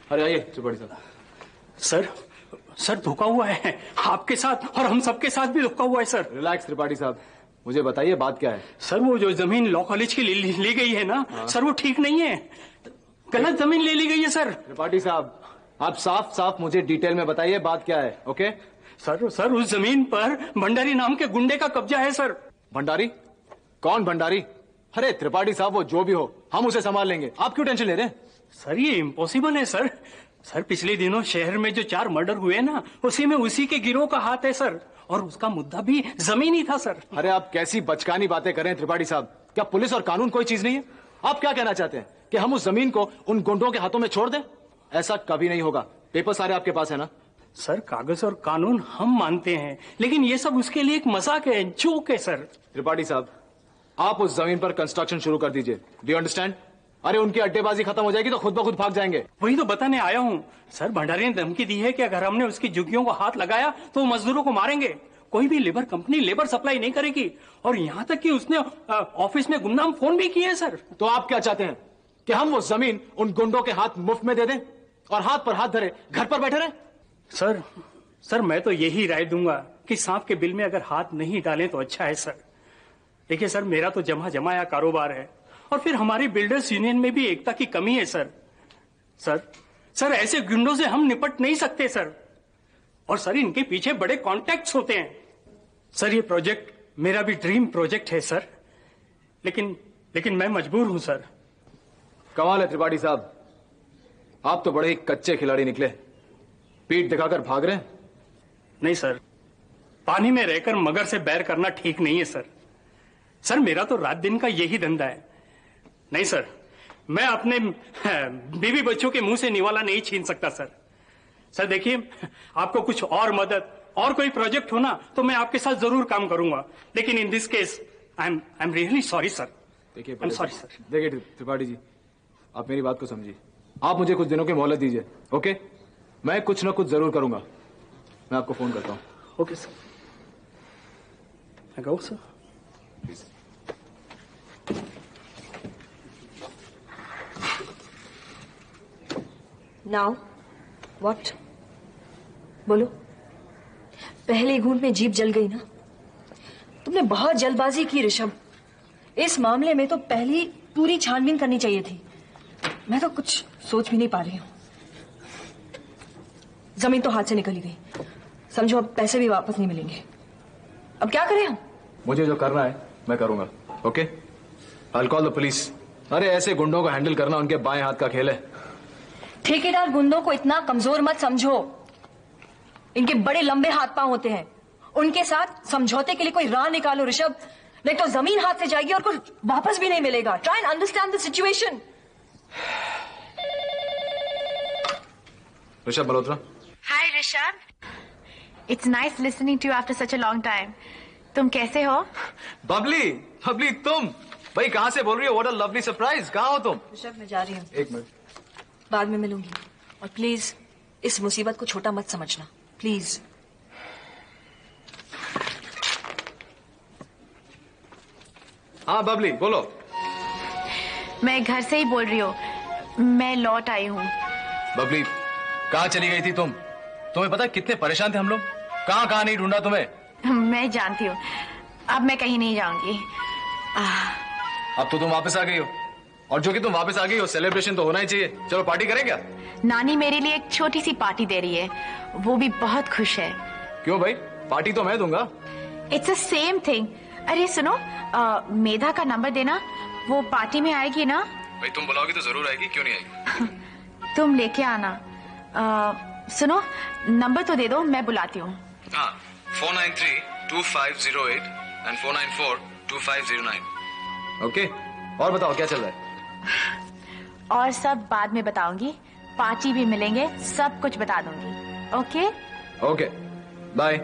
अरे आइए त्रिपाठी साहब। सर धोखा हुआ है आपके साथ और हम सबके साथ भी धोखा हुआ है सर। रिलैक्स त्रिपाठी साहब, मुझे बताइए बात क्या है। सर वो जो जमीन लॉ कॉलेज की ली गई है ना, सर वो ठीक नहीं है, गलत जमीन ले ली गई है सर। त्रिपाठी साहब आप साफ साफ मुझे डिटेल में बताइए बात क्या है। ओके सर उस जमीन पर भंडारी नाम के गुंडे का कब्जा है सर। भंडारी? कौन भंडारी? अरे त्रिपाठी साहब वो जो भी हो हम उसे संभाल लेंगे, आप क्यों टेंशन ले रहे हैं? सर ये इम्पॉसिबल है सर। सर पिछले दिनों शहर में जो 4 मर्डर हुए ना, उसी के गिरोह का हाथ है सर, और उसका मुद्दा भी जमीन ही था सर। अरे आप कैसी बचकानी बातें कर रहे हैं त्रिपाठी साहब, क्या पुलिस और कानून कोई चीज नहीं है? आप क्या कहना चाहते हैं कि हम उस जमीन को उन गुंडों के हाथों में छोड़ दें? ऐसा कभी नहीं होगा। पेपर सारे आपके पास है ना? सर कागज और कानून हम मानते हैं, लेकिन ये सब उसके लिए एक मजाक है, जोक है सर। त्रिपाठी साहब आप उस जमीन पर कंस्ट्रक्शन शुरू कर दीजिए। Do you understand? अरे उनकी अड्डेबाजी खत्म हो जाएगी तो खुद ब खुद भाग जाएंगे। वही तो बताने आया हूँ सर। भंडारी ने धमकी दी है कि अगर हमने उसकी झुग्गियों को हाथ लगाया तो वो मजदूरों को मारेंगे। कोई भी लेबर कंपनी लेबर सप्लाई नहीं करेगी, और यहाँ तक कि उसने ऑफिस में गुमनाम फोन भी किए हैं सर। तो आप क्या चाहते हैं कि हम वो जमीन उन गुंडों के हाथ मुफ्त में दे दें और हाथ पर हाथ धरे घर पर बैठे रहे? सर मैं तो यही राय दूंगा कि सांप के बिल में अगर हाथ नहीं डालें तो अच्छा है सर। देखिए सर मेरा तो जमाया कारोबार है, और फिर हमारी बिल्डर्स यूनियन में भी एकता की कमी है सर ऐसे गुंडों से हम निपट नहीं सकते सर, और सर इनके पीछे बड़े कॉन्टैक्ट्स होते हैं। सर ये प्रोजेक्ट मेरा भी ड्रीम प्रोजेक्ट है सर, लेकिन मैं मजबूर हूं सर। कमाल है त्रिपाठी साहब, आप तो बड़े ही कच्चे खिलाड़ी निकले, पीठ दिखाकर भाग रहे हैं। नहीं सर, पानी में रहकर मगर से बैर करना ठीक नहीं है सर मेरा तो रात दिन का यही धंधा है। नहीं सर, मैं अपने बीवी बच्चों के मुंह से निवाला नहीं छीन सकता सर देखिए, आपको कुछ और मदद और कोई प्रोजेक्ट हो ना तो मैं आपके साथ जरूर काम करूंगा, लेकिन in this case I am really sorry sir. देखिए सॉरी सर। देखिए त्रिपाठी जी, आप मेरी बात को समझिए, आप मुझे कुछ दिनों की मोहलत दीजिए। ओके, मैं कुछ ना कुछ जरूर करूंगा, मैं आपको फोन करता हूँ। Okay sir, I go sir? Please. Now what? बोलो। पहले घूंट में जीभ जल गई ना? तुमने बहुत जल्दबाजी की ऋषभ। इस मामले में तो पहली पूरी छानबीन करनी चाहिए थी। मैं तो कुछ सोच भी नहीं पा रही हूँ। जमीन तो हाथ से निकली गई, समझो अब पैसे भी वापस नहीं मिलेंगे। अब क्या करें हम? मुझे जो करना है मैं करूंगा। Okay, I will call the police. अरे ऐसे गुंडों को हैंडल करना उनके बाएं हाथ का खेल है। ठेकेदार गुंडों को इतना कमजोर मत समझो, इनके बड़े लंबे हाथ पांव होते हैं। उनके साथ समझौते के लिए कोई राह निकालो ऋषभ, नहीं तो जमीन हाथ से जाएगी और कुछ वापस भी नहीं मिलेगा। Try and understand the situation. Rishabh Malhotra. Hi Rishabh, it's nice listening to you after such a long time. तुम कैसे हो? बबली तुम भाई कहाँ से बोल रही हो? What a lovely surprise. कहाँ हो तुम? ऋषभ मैं जा रही हूँ। एक मिनट, बाद में मिलूंगी, और प्लीज इस मुसीबत को छोटा मत समझना, प्लीज। हाँ बबली बोलो। मैं घर से ही बोल रही हूँ, मैं लौट आई हूँ। बबली कहाँ चली गई थी तुम? तुम्हें पता है कितने परेशान थे हम लोग, कहाँ नहीं ढूंढा तुम्हें। मैं जानती हूँ, अब मैं कहीं नहीं जाऊंगी। अब तो तुम वापस आ गई हो, और जो कि तुम वापस आ गई हो सेलिब्रेशन तो होना ही चाहिए। चलो पार्टी करें क्या? नानी मेरे लिए एक छोटी सी पार्टी दे रही है, वो भी बहुत खुश है। क्यों भाई, पार्टी तो मैं दूंगा। It's a same thing. अरे सुनो, मेधा का नंबर देना, वो पार्टी में आएगी ना? भाई तुम बुलाओगी तो जरूर आएगी, क्यों नहीं आएगी? तुम लेके आना। सुनो नंबर तो दे दो, मैं बुलाती हूँ। हाँ, 493-2508 and 494-2509। ओके, और बताओ क्या चल रहा है? और सब बाद में बताऊंगी, पार्टी भी मिलेंगे, सब कुछ बता दूंगी। Okay okay, bye.